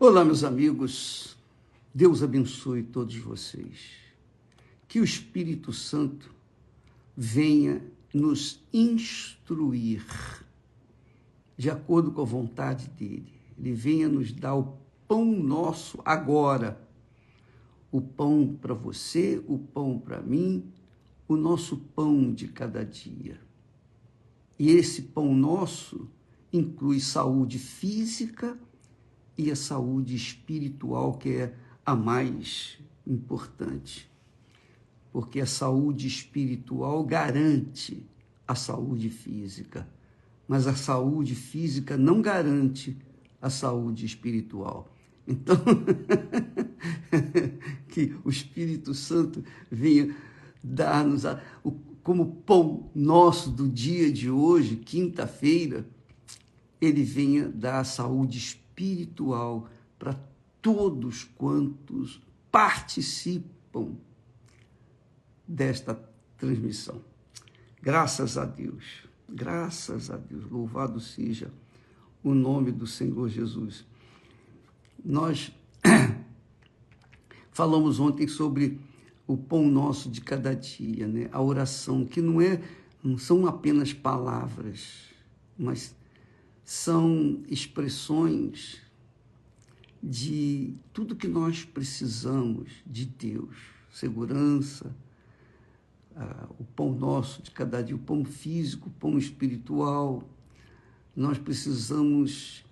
Olá, meus amigos. Deus abençoe todos vocês. Que o Espírito Santo venha nos instruir de acordo com a vontade dele. Ele venha nos dar o pão nosso agora. O pão para você, o pão para mim, o nosso pão de cada dia. E esse pão nosso inclui saúde física e a saúde espiritual, que é a mais importante. Porque a saúde espiritual garante a saúde física, mas a saúde física não garante a saúde espiritual. Então, que o Espírito Santo venha dar-nos como pão nosso do dia de hoje, quinta-feira, ele venha dar a saúde espiritual para todos quantos participam desta transmissão. Graças a Deus, louvado seja o nome do Senhor Jesus. Nós falamos ontem sobre o pão nosso de cada dia, né? A oração, que não são apenas palavras, mas são expressões de tudo que nós precisamos de Deus. Segurança, o pão nosso de cada dia, o pão físico, o pão espiritual. Nós precisamos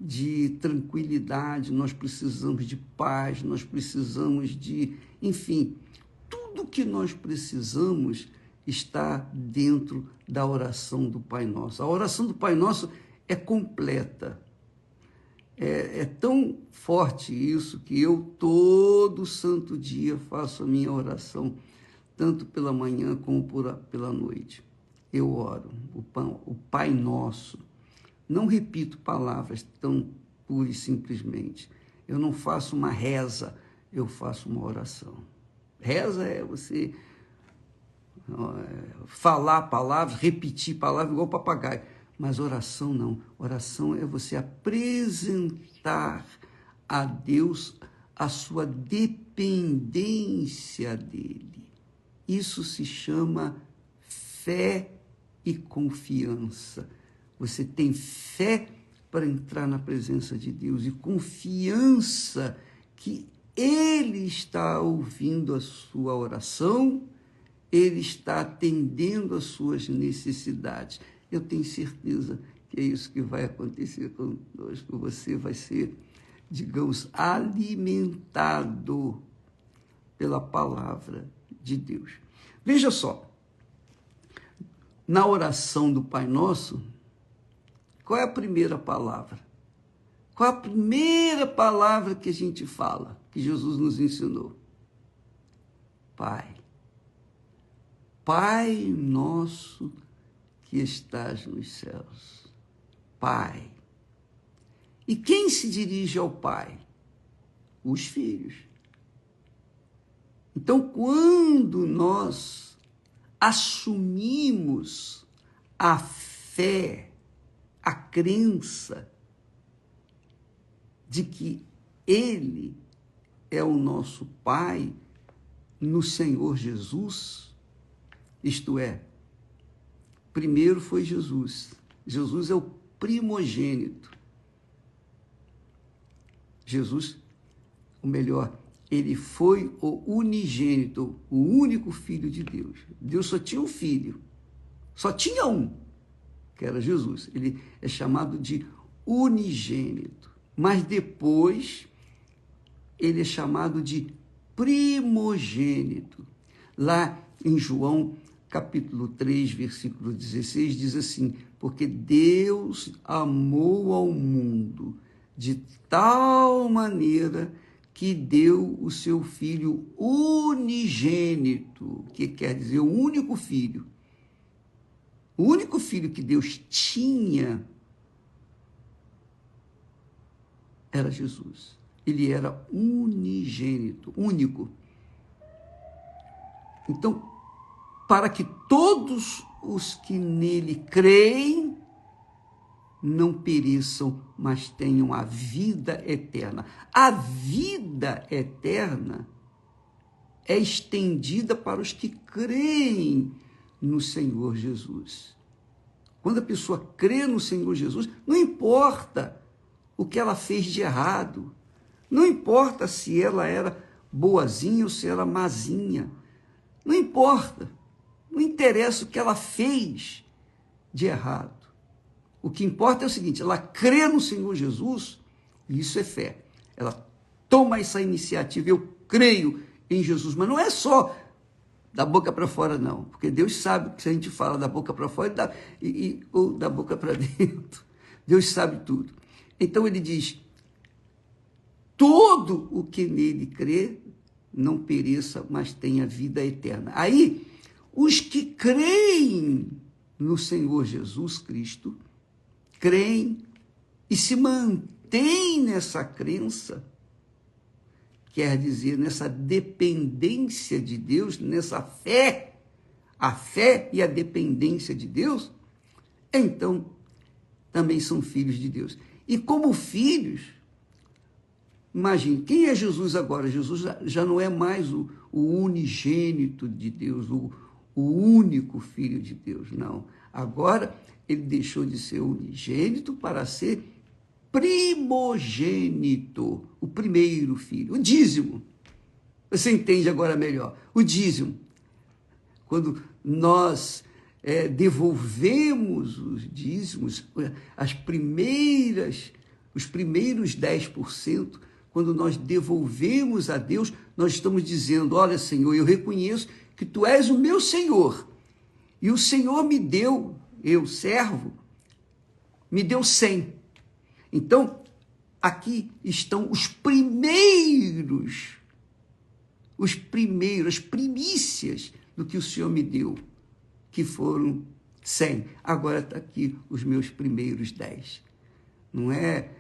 de tranquilidade, nós precisamos de paz, nós precisamos de, enfim, tudo que nós precisamos está dentro da oração do Pai Nosso. A oração do Pai Nosso é completa. É tão forte isso que eu todo santo dia faço a minha oração, tanto pela manhã como pela noite. Eu oro o Pai Nosso. Não repito palavras tão pura e simplesmente. Eu não faço uma reza, eu faço uma oração. Reza é você falar palavras, repetir palavras igual papagaio. Mas oração não. Oração é você apresentar a Deus a sua dependência dele. Isso se chama fé e confiança. Você tem fé para entrar na presença de Deus e confiança que Ele está ouvindo a sua oração, Ele está atendendo às suas necessidades. Eu tenho certeza que é isso que vai acontecer conosco. Você vai ser, digamos, alimentado pela palavra de Deus. Veja só, na oração do Pai Nosso, qual é a primeira palavra? Qual é a primeira palavra que a gente fala, que Jesus nos ensinou? Pai. Pai nosso que estás nos céus. Pai. E quem se dirige ao Pai? Os filhos. Então, quando nós assumimos a fé, a crença de que Ele é o nosso Pai no Senhor Jesus, isto é, primeiro foi Jesus. Jesus é o primogênito. Jesus, ou melhor, ele foi o unigênito, o único filho de Deus. Deus só tinha um filho, só tinha um, que era Jesus. Ele é chamado de unigênito. Mas depois, ele é chamado de primogênito. Lá em João, capítulo 3, versículo 16, diz assim: porque Deus amou ao mundo de tal maneira que deu o seu Filho unigênito, que quer dizer o único filho. O único filho que Deus tinha era Jesus. Ele era unigênito, único. Então, para que todos os que nele creem não pereçam, mas tenham a vida eterna. A vida eterna é estendida para os que creem no Senhor Jesus. Quando a pessoa crê no Senhor Jesus, não importa o que ela fez de errado, não importa se ela era boazinha ou se era mazinha, não importa, não interessa o que ela fez de errado. O que importa é o seguinte, ela crê no Senhor Jesus, e isso é fé. Ela toma essa iniciativa, eu creio em Jesus, mas não é só da boca para fora, não, porque Deus sabe que se a gente fala da boca para fora ou da boca para dentro, Deus sabe tudo. Então ele diz, todo o que nele crê não pereça, mas tenha vida eterna. Aí, os que creem no Senhor Jesus Cristo, creem e se mantêm nessa crença, quer dizer, nessa dependência de Deus, nessa fé, a fé e a dependência de Deus, então também são filhos de Deus. E como filhos, imagine, quem é Jesus agora? Jesus já não é mais o unigênito de Deus, o único filho de Deus, não. Agora ele deixou de ser unigênito para ser primogênito, o primeiro filho, o dízimo. Você entende agora melhor? O dízimo. Quando nós devolvemos os dízimos, os primeiros 10%, quando nós devolvemos a Deus, nós estamos dizendo, olha, Senhor, eu reconheço que Tu és o meu Senhor, e o Senhor me deu, eu, servo, me deu 100. Então, aqui estão as primícias do que o Senhor me deu, que foram 100. Agora está aqui os meus primeiros 10. Não é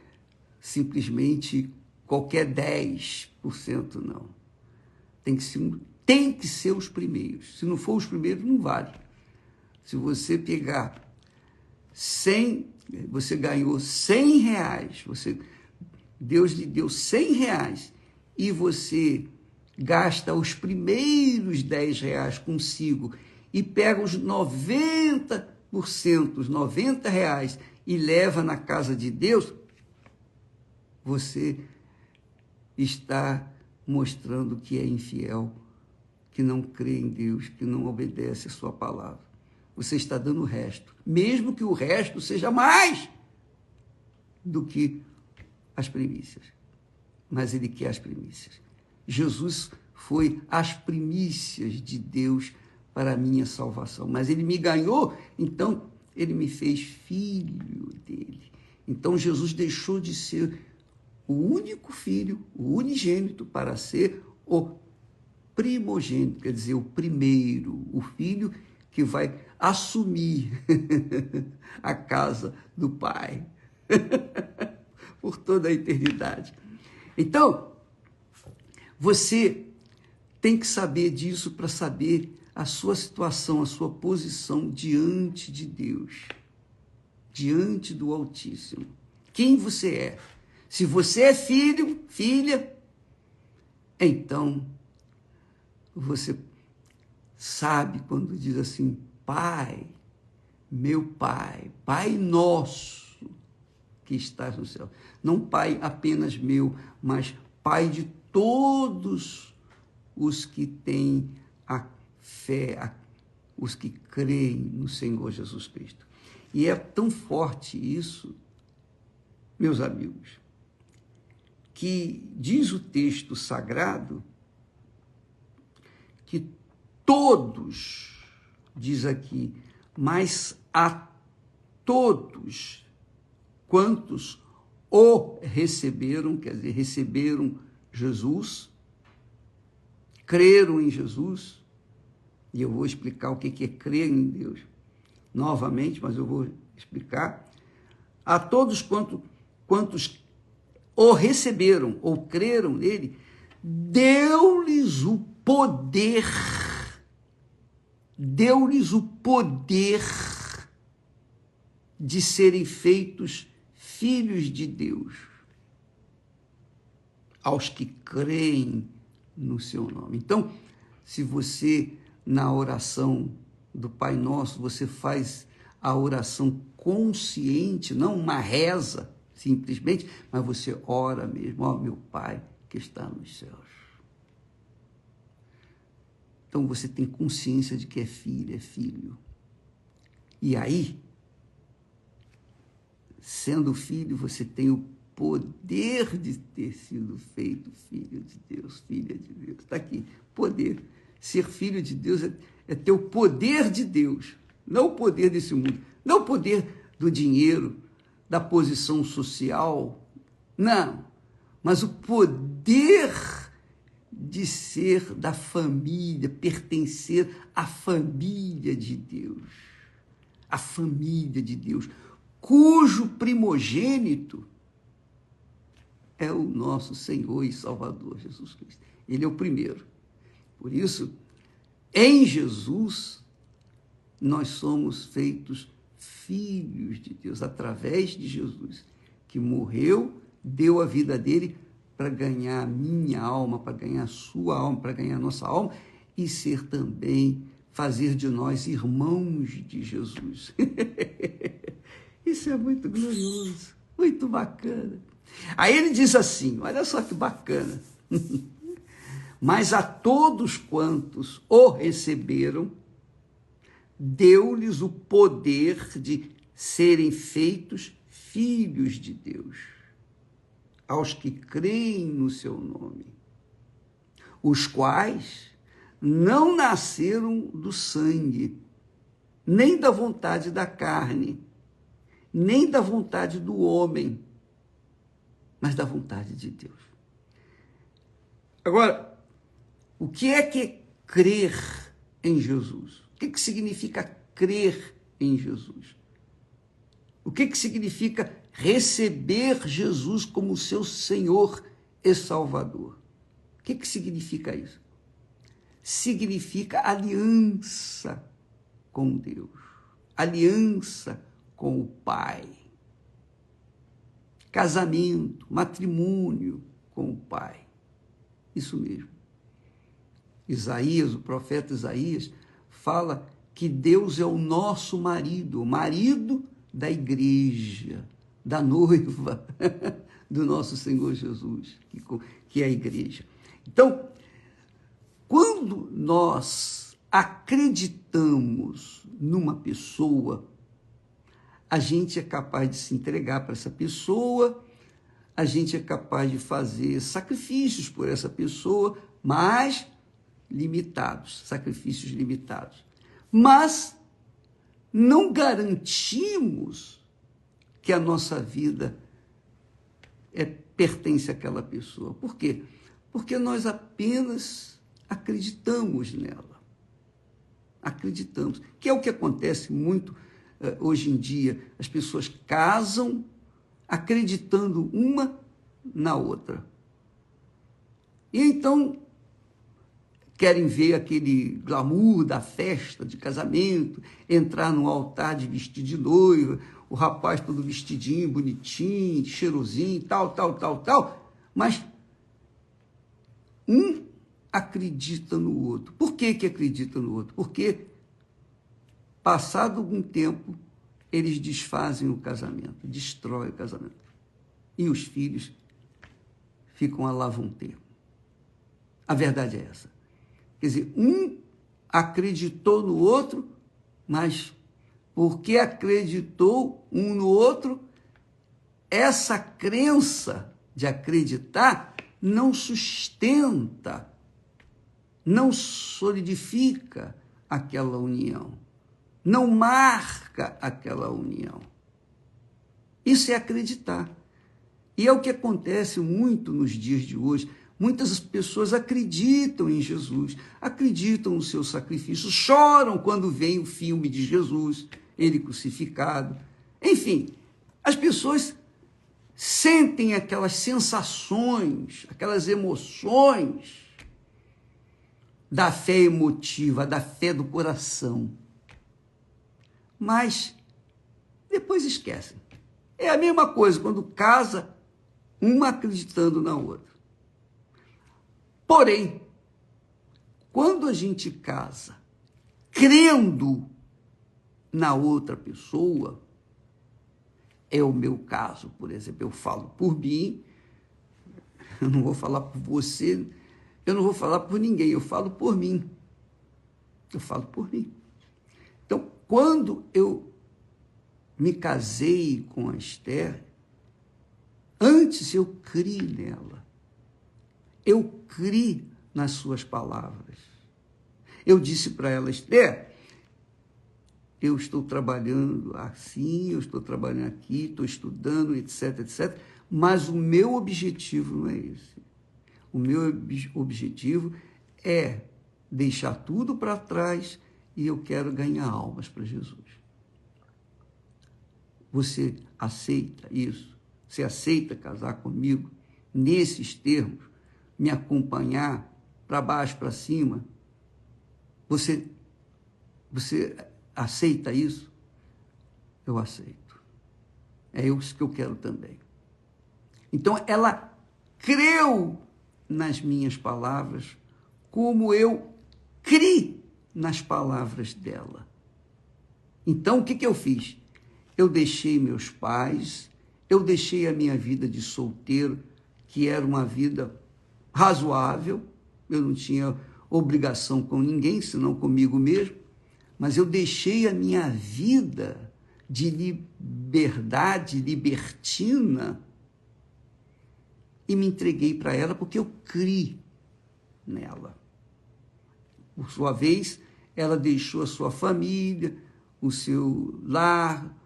simplesmente qualquer 10%, não. Tem que ser os primeiros. Se não for os primeiros, não vale. Se você pegar 100, você ganhou 100 reais, Deus lhe deu 100 reais e você gasta os primeiros 10 reais consigo e pega os 90%, os 90 reais e leva na casa de Deus, você está mostrando que é infiel, que não crê em Deus, que não obedece a sua palavra. Você está dando o resto, mesmo que o resto seja mais do que as primícias. Mas ele quer as primícias. Jesus foi as primícias de Deus para a minha salvação. Mas ele me ganhou, então ele me fez filho dele. Então Jesus deixou de ser o único filho, o unigênito, para ser o primogênito, quer dizer, o primeiro, o filho que vai assumir a casa do Pai por toda a eternidade. Então, você tem que saber disso para saber a sua situação, a sua posição diante de Deus, diante do Altíssimo. Quem você é? Se você é filho, filha, então você sabe quando diz assim, Pai, meu Pai, Pai nosso que estás no céu. Não Pai apenas meu, mas Pai de todos os que têm a fé, os que creem no Senhor Jesus Cristo. E é tão forte isso, meus amigos, que diz o texto sagrado que todos, diz aqui, mas a todos quantos o receberam, quer dizer, receberam Jesus, creram em Jesus, e eu vou explicar o que é crer em Deus novamente, mas eu vou explicar. A todos quantos o receberam ou creram nele, deu-lhes o poder de serem feitos filhos de Deus, aos que creem no seu nome. Então, se você, na oração do Pai Nosso, você faz a oração consciente, não uma reza, simplesmente, mas você ora mesmo, ó meu Pai que está nos céus. Então, você tem consciência de que é filho. E aí, sendo filho, você tem o poder de ter sido feito filho de Deus, filha de Deus. Está aqui, poder. Ser filho de Deus é ter o poder de Deus, não o poder desse mundo, não o poder do dinheiro, da posição social, não, mas o poder de ser da família, pertencer à família de Deus, a família de Deus, cujo primogênito é o nosso Senhor e Salvador Jesus Cristo. Ele é o primeiro. Por isso, em Jesus, nós somos feitos filhos de Deus, através de Jesus, que morreu, deu a vida dele para ganhar a minha alma, para ganhar a sua alma, para ganhar a nossa alma, e ser também, fazer de nós irmãos de Jesus. Isso é muito glorioso, muito bacana. Aí ele diz assim, olha só que bacana. Mas a todos quantos o receberam, deu-lhes o poder de serem feitos filhos de Deus, aos que creem no seu nome, os quais não nasceram do sangue, nem da vontade da carne, nem da vontade do homem, mas da vontade de Deus. Agora, o que é crer em Jesus? O que significa crer em Jesus? O que significa receber Jesus como seu Senhor e Salvador? O que significa isso? Significa aliança com Deus, aliança com o Pai, casamento, matrimônio com o Pai. Isso mesmo. Isaías, o profeta Isaías, fala que Deus é o nosso marido, o marido da igreja, da noiva do nosso Senhor Jesus, que é a igreja. Então, quando nós acreditamos numa pessoa, a gente é capaz de se entregar para essa pessoa, a gente é capaz de fazer sacrifícios por essa pessoa, mas limitados, sacrifícios limitados. Mas não garantimos que a nossa vida pertence àquela pessoa. Por quê? Porque nós apenas acreditamos nela. Acreditamos. Que é o que acontece muito hoje em dia. As pessoas casam acreditando uma na outra. E então querem ver aquele glamour da festa de casamento, entrar no altar de vestido de noiva, o rapaz todo vestidinho, bonitinho, cheirosinho, tal, mas um acredita no outro. Por que acredita no outro? Porque, passado algum tempo, eles desfazem o casamento, destroem o casamento. E os filhos ficam a lá vão ter. A verdade é essa. Quer dizer, um acreditou no outro, mas porque acreditou um no outro, essa crença de acreditar não sustenta, não solidifica aquela união, não marca aquela união. Isso é acreditar. E é o que acontece muito nos dias de hoje. Muitas pessoas acreditam em Jesus, acreditam no seu sacrifício, choram quando vem o filme de Jesus, ele crucificado. Enfim, as pessoas sentem aquelas sensações, aquelas emoções da fé emotiva, da fé do coração. Mas depois esquecem. É a mesma coisa quando casa, uma acreditando na outra. Porém, quando a gente casa crendo na outra pessoa, é o meu caso, por exemplo, eu falo por mim, eu não vou falar por você, eu não vou falar por ninguém, eu falo por mim. Eu falo por mim. Então, quando eu me casei com a Esther, antes eu criei nela. Eu criei nas suas palavras. Eu disse para ela, Esther, eu estou trabalhando assim, eu estou trabalhando aqui, estou estudando, etc, etc, mas o meu objetivo não é esse. O meu objetivo é deixar tudo para trás e eu quero ganhar almas para Jesus. Você aceita isso? Você aceita casar comigo nesses termos? Me acompanhar para baixo, para cima? Você aceita isso? Eu aceito. É isso que eu quero também. Então, ela creu nas minhas palavras como eu criei nas palavras dela. Então, o que eu fiz? Eu deixei meus pais, eu deixei a minha vida de solteiro, que era uma vida razoável, eu não tinha obrigação com ninguém, senão comigo mesmo, mas eu deixei a minha vida de liberdade, libertina, e me entreguei para ela porque eu criei nela. Por sua vez, ela deixou a sua família, o seu lar,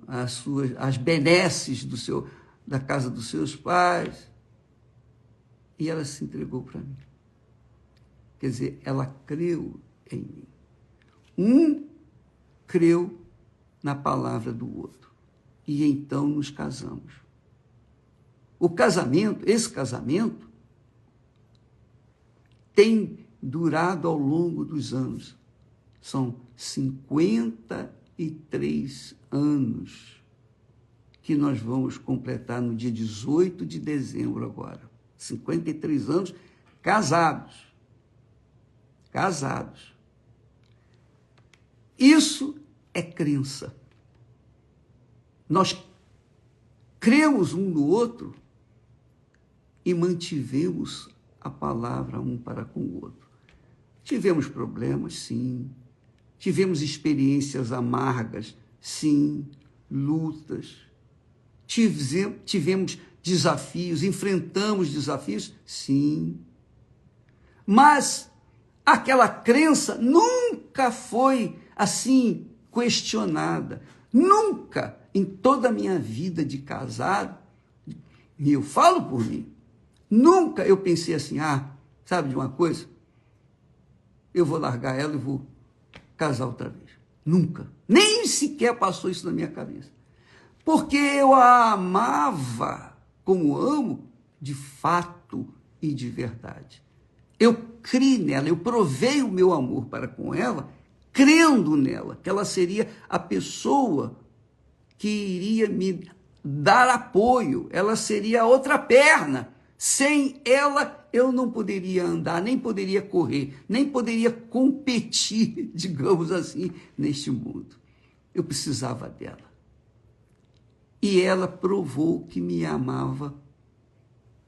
as benesses da casa dos seus pais, e ela se entregou para mim. Quer dizer, ela creu em mim. Um creu na palavra do outro. E então nos casamos. Esse casamento, tem durado ao longo dos anos. São 53 anos que nós vamos completar no dia 18 de dezembro agora. 53 anos casados. Casados. Isso é crença. Nós cremos um no outro e mantivemos a palavra um para com o outro. Tivemos problemas, sim. Tivemos experiências amargas, sim. Lutas. Tivemos desafios, enfrentamos desafios, sim. Mas aquela crença nunca foi assim questionada. Nunca, em toda a minha vida de casado, e eu falo por mim, nunca eu pensei assim, sabe de uma coisa? Eu vou largar ela e vou casar outra vez. Nunca. Nem sequer passou isso na minha cabeça. Porque eu a amava como amo, de fato e de verdade. Eu criei nela, eu provei o meu amor para com ela, crendo nela, que ela seria a pessoa que iria me dar apoio, ela seria a outra perna. Sem ela, eu não poderia andar, nem poderia correr, nem poderia competir, digamos assim, neste mundo. Eu precisava dela. E ela provou que me amava,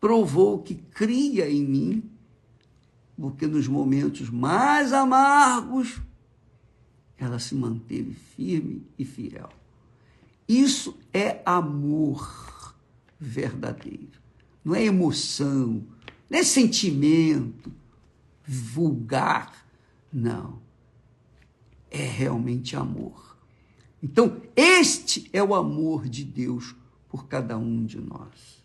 provou que cria em mim, porque nos momentos mais amargos, ela se manteve firme e fiel. Isso é amor verdadeiro. Não é emoção, não é sentimento vulgar. Não. É realmente amor. Então, este é o amor de Deus por cada um de nós.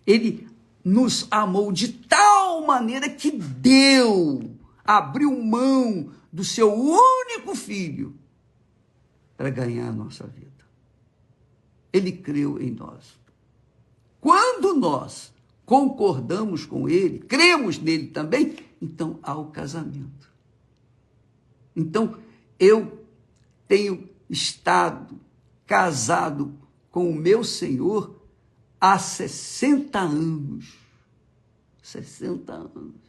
Ele nos amou de tal maneira que abriu mão do seu único filho para ganhar a nossa vida. Ele creu em nós. Quando nós concordamos com ele, cremos nele também, então há o casamento. Então, eu tenho estado casado com o meu Senhor há 60 anos. 60 anos.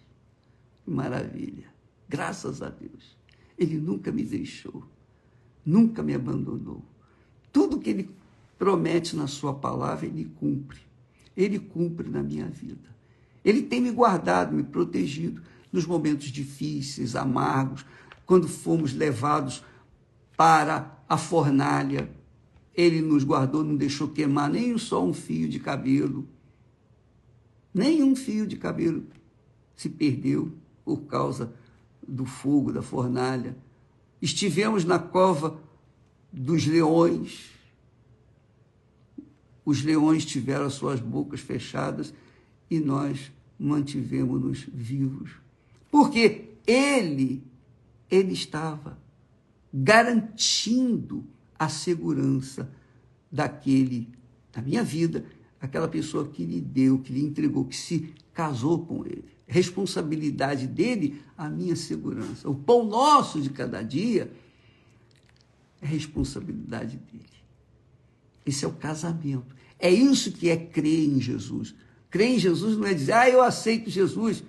Que maravilha. Graças a Deus. Ele nunca me deixou, nunca me abandonou. Tudo que ele promete na sua palavra, ele cumpre. Ele cumpre na minha vida. Ele tem me guardado, me protegido nos momentos difíceis, amargos, quando fomos levados para a fornalha. Ele nos guardou, não deixou queimar nem só um fio de cabelo. Nem um fio de cabelo se perdeu por causa do fogo, da fornalha. Estivemos na cova dos leões. Os leões tiveram as suas bocas fechadas e nós mantivemos-nos vivos. Porque ele estava garantindo a segurança da minha vida, aquela pessoa que lhe deu, que lhe entregou, que se casou com ele. Responsabilidade dele, a minha segurança. O pão nosso de cada dia é responsabilidade dele. Esse é o casamento. É isso que é crer em Jesus. Crer em Jesus não é dizer, eu aceito Jesus,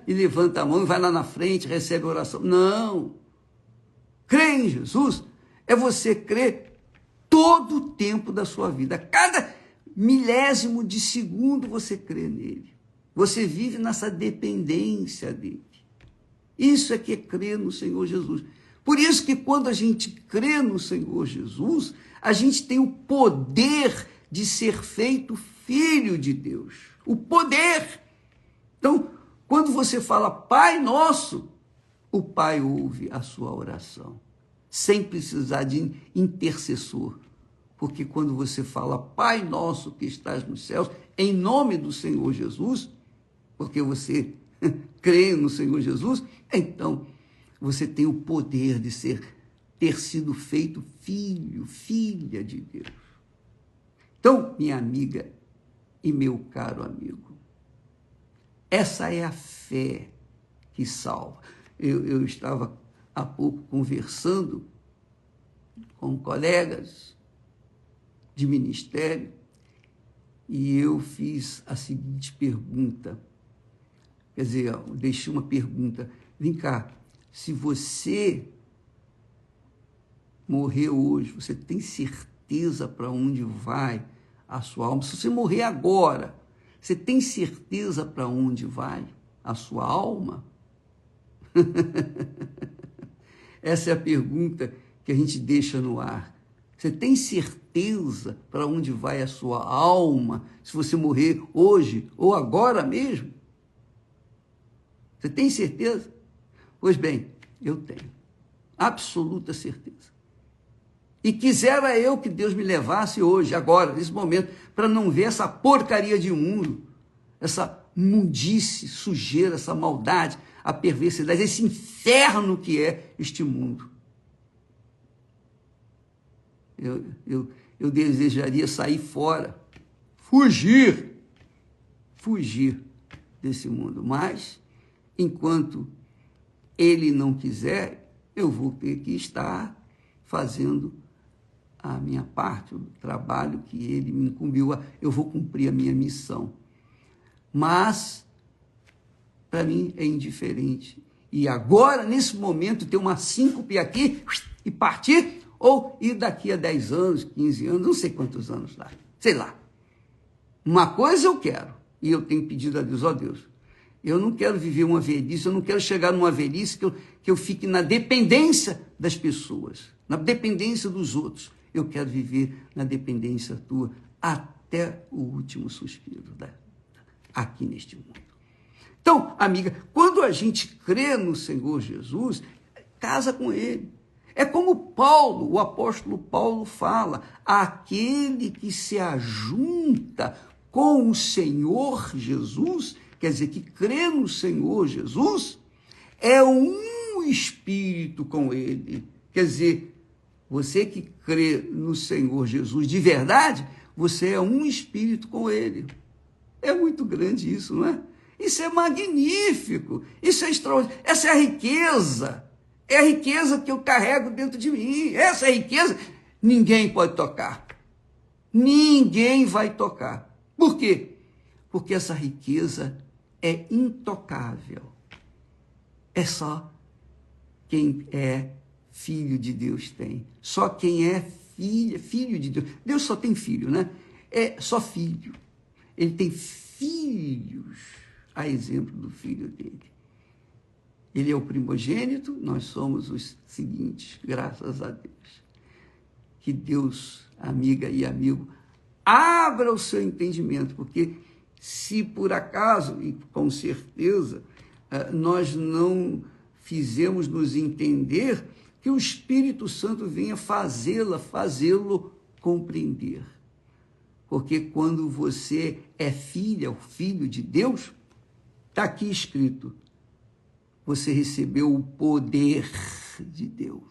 e levanta a mão e vai lá na frente, recebe a oração. Não. Crer em Jesus é você crer todo o tempo da sua vida. Cada milésimo de segundo você crê nele. Você vive nessa dependência dele. Isso é que é crer no Senhor Jesus. Por isso que quando a gente crê no Senhor Jesus, a gente tem o poder de ser feito filho de Deus. O poder. Então, quando você fala Pai Nosso, o Pai ouve a sua oração, sem precisar de intercessor. Porque quando você fala Pai Nosso que estás nos céus, em nome do Senhor Jesus, porque você crê no Senhor Jesus, então você tem o poder de ter sido feito filho, filha de Deus. Então, minha amiga e meu caro amigo, essa é a fé que salva. Eu estava há pouco conversando com colegas de ministério e eu fiz a seguinte pergunta. Quer dizer, eu deixei uma pergunta. Vem cá, se você morrer hoje, você tem certeza para onde vai a sua alma? Se você morrer agora, você tem certeza para onde vai a sua alma? Essa é a pergunta que a gente deixa no ar. Você tem certeza para onde vai a sua alma se você morrer hoje ou agora mesmo? Você tem certeza? Pois bem, eu tenho absoluta certeza. E quisera eu que Deus me levasse hoje, agora, nesse momento, para não ver essa porcaria de mundo, essa mundice, sujeira, essa maldade, a perversidade, esse inferno que é este mundo. Eu desejaria sair fora, fugir desse mundo, mas enquanto ele não quiser, eu vou ter que estar fazendo a minha parte, o trabalho que ele me incumbiu, eu vou cumprir a minha missão. Mas, para mim, é indiferente. E agora, nesse momento, ter uma síncope aqui e partir, ou ir daqui a 10 anos, 15 anos, não sei quantos anos lá, sei lá. Uma coisa eu quero, e eu tenho pedido a Deus, ó Deus, eu não quero viver uma velhice, eu não quero chegar numa velhice que eu fique na dependência das pessoas, na dependência dos outros. Eu quero viver na dependência tua até o último suspiro aqui neste mundo. Então, amiga, quando a gente crê no Senhor Jesus, casa com ele. É como Paulo, o apóstolo Paulo fala, aquele que se ajunta com o Senhor Jesus, quer dizer, que crê no Senhor Jesus, é um espírito com ele. Quer dizer, você que crê no Senhor Jesus de verdade, você é um espírito com ele. É muito grande isso, não é? Isso é magnífico, isso é extraordinário, essa é a riqueza que eu carrego dentro de mim, essa é a riqueza. ninguém pode tocar. Ninguém vai tocar. Por quê? Porque essa riqueza é intocável. É só quem é filho de Deus tem. Só quem é filho de Deus. Deus só tem filho, né? É só filho. Ele tem filhos, a exemplo do filho dele. Ele é o primogênito, nós somos os seguintes, graças a Deus. Que Deus, amiga e amigo, abra o seu entendimento, porque se por acaso, e com certeza, nós não fizemos nos entender, que o Espírito Santo venha fazê-lo compreender. Porque quando você é filha, o filho de Deus, está aqui escrito, você recebeu o poder de Deus.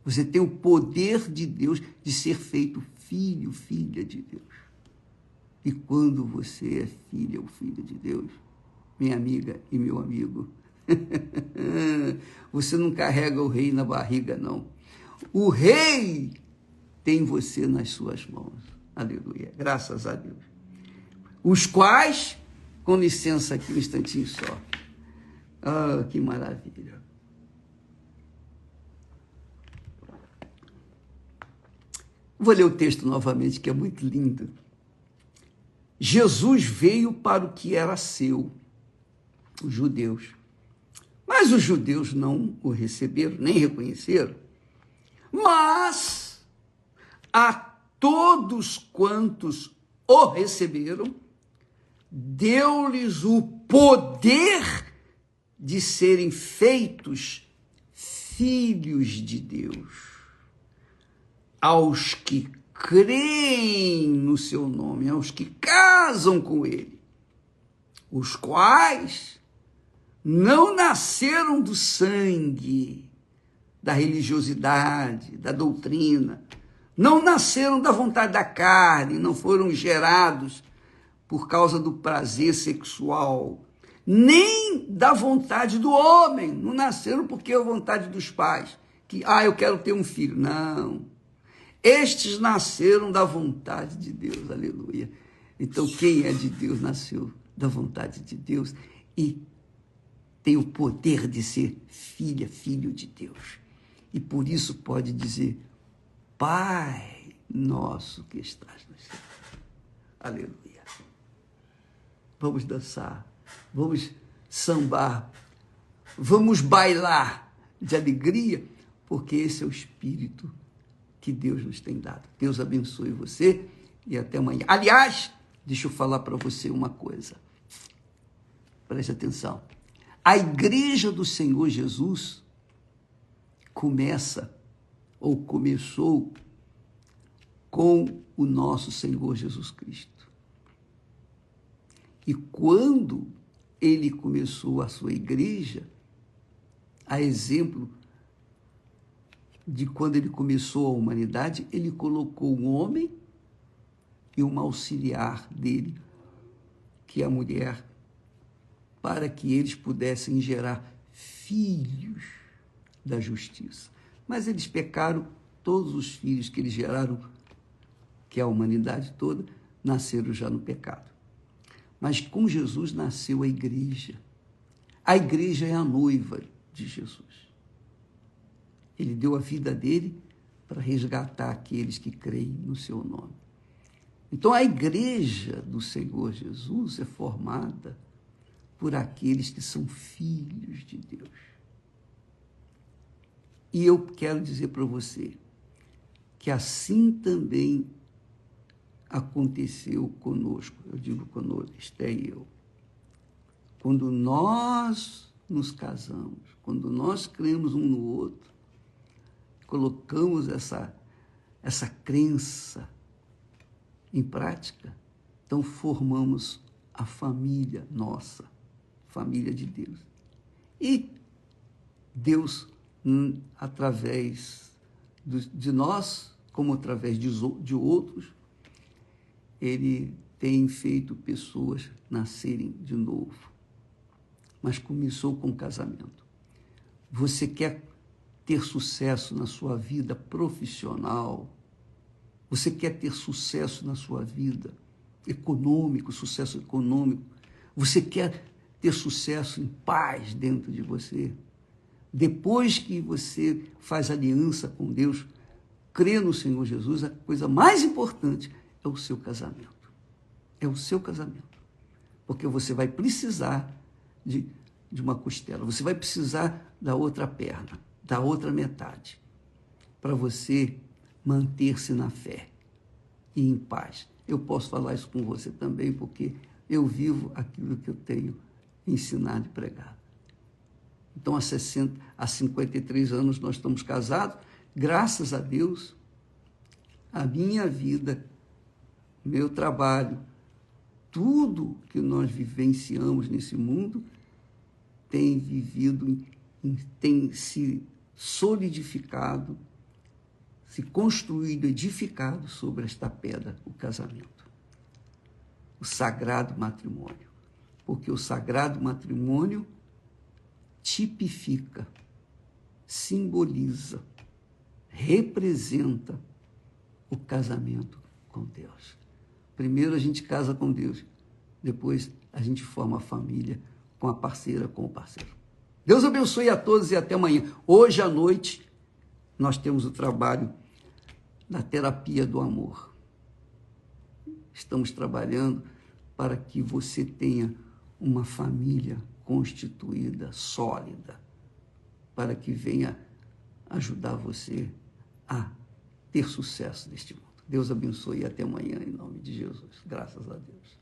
Você tem o poder de Deus de ser feito filho, filha de Deus. E quando você é filha ou filho de Deus, minha amiga e meu amigo, você não carrega o rei na barriga, não. O rei tem você nas suas mãos. Aleluia. Graças a Deus. Os quais, com licença aqui um instantinho só. Ah, que maravilha. Vou ler o texto novamente, que é muito lindo. Jesus veio para o que era seu, os judeus. Mas os judeus não o receberam, nem reconheceram. Mas a todos quantos o receberam, deu-lhes o poder de serem feitos filhos de Deus. Aos que creem no seu nome, aos que casam com ele, os quais não nasceram do sangue, da religiosidade, da doutrina, não nasceram da vontade da carne, não foram gerados por causa do prazer sexual, nem da vontade do homem, não nasceram porque é a vontade dos pais, que, eu quero ter um filho. Não. Estes nasceram da vontade de Deus, aleluia. Então, quem é de Deus nasceu da vontade de Deus e tem o poder de ser filha, filho de Deus. E por isso pode dizer, Pai nosso que estás no céu. Aleluia. Vamos dançar, vamos sambar, vamos bailar de alegria, porque esse é o Espírito que Deus nos tem dado. Deus abençoe você e até amanhã. Aliás, deixa eu falar para você uma coisa. Preste atenção. A igreja do Senhor Jesus começou com o nosso Senhor Jesus Cristo. E quando ele começou a sua igreja, a exemplo de quando ele começou a humanidade, ele colocou um homem e uma auxiliar dele, que é a mulher, para que eles pudessem gerar filhos da justiça. Mas eles pecaram, todos os filhos que eles geraram, que é a humanidade toda, nasceram já no pecado. Mas com Jesus nasceu a igreja. A igreja é a noiva de Jesus. Ele deu a vida dele para resgatar aqueles que creem no seu nome. Então, a igreja do Senhor Jesus é formada por aqueles que são filhos de Deus. E eu quero dizer para você que assim também aconteceu conosco. Eu digo conosco, Esté e eu. Quando nós nos casamos, quando nós cremos um no outro, colocamos essa crença em prática, então formamos a família nossa, família de Deus. E Deus, através de nós, como através de outros, ele tem feito pessoas nascerem de novo. Mas começou com o casamento. Você quer ter sucesso na sua vida profissional, você quer ter sucesso na sua vida econômico, sucesso econômico, você quer ter sucesso em paz dentro de você, depois que você faz aliança com Deus, crê no Senhor Jesus, a coisa mais importante é o seu casamento. É o seu casamento. Porque você vai precisar de uma costela, você vai precisar da outra perna, da outra metade, para você manter-se na fé e em paz. Eu posso falar isso com você também, porque eu vivo aquilo que eu tenho ensinado e pregado. Então, há 53 anos nós estamos casados, graças a Deus, a minha vida, meu trabalho, tudo que nós vivenciamos nesse mundo tem tem se solidificado, se construído, edificado sobre esta pedra, o casamento, o sagrado matrimônio. Porque o sagrado matrimônio tipifica, simboliza, representa o casamento com Deus. Primeiro a gente casa com Deus, depois a gente forma a família com a parceira, com o parceiro. Deus abençoe a todos e até amanhã. Hoje à noite nós temos o trabalho da terapia do amor. Estamos trabalhando para que você tenha uma família constituída, sólida, para que venha ajudar você a ter sucesso neste mundo. Deus abençoe e até amanhã, em nome de Jesus. Graças a Deus.